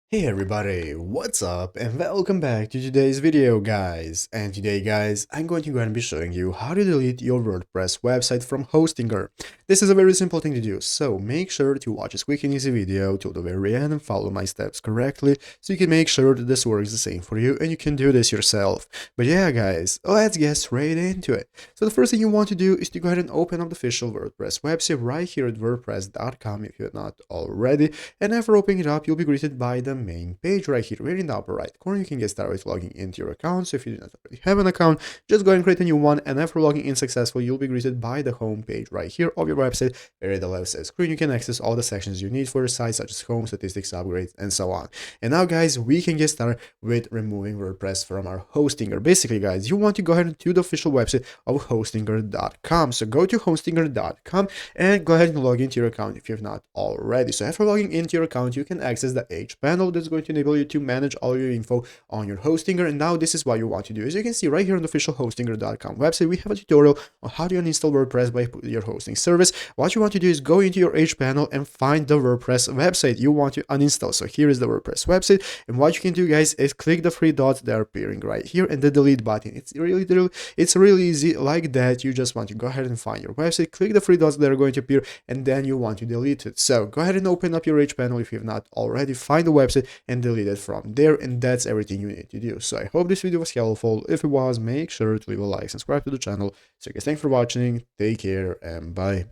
Hey everybody, what's up and welcome back to today's video guys. And today guys, I'm going to go and be showing you how to delete your WordPress website from Hostinger. This is a very simple thing to do, so make sure to watch this quick and easy video till the very end and follow my steps correctly so you can make sure that this works the same for you and you can do this yourself. But yeah guys, let's get straight into it. So the first thing you want to do is to go ahead and open up the official WordPress website right here at wordpress.com if you're not already. And after opening it up, you'll be greeted by the main page right here, right in the upper right corner. You can get started with logging into your account. So if you do not already have an account, just go ahead and create a new one. And after logging in successfully, you'll be greeted by the home page right here of your website. Where at the left side screen, you can access all the sections you need for your site, such as home, statistics, upgrades, and so on. And now, guys, we can get started with removing WordPress from our Hostinger. Basically, guys, you want to go ahead to the official website of hostinger.com. So go to hostinger.com and go ahead and log into your account if you've not already. So after logging into your account, you can access the H panel that's going to enable you to manage all your info on your Hostinger. And now this is what you want to do. As you can see right here on the official hostinger.com website, we have a tutorial on how to uninstall WordPress by your hosting service. What you want to do is go into your H panel and find the WordPress website you want to uninstall. So here is the WordPress website. And what you can do, guys, is click the three dots that are appearing right here and the delete button. It's really easy like that. You just want to go ahead and find your website, click the three dots that are going to appear, and then you want to delete it. So go ahead and open up your H panel if you've not already, find the website and delete it from there, and that's everything you need to do. So I hope this video was helpful. If it was, make sure to leave a like, subscribe to the channel. So guys, thanks for watching, take care, and bye.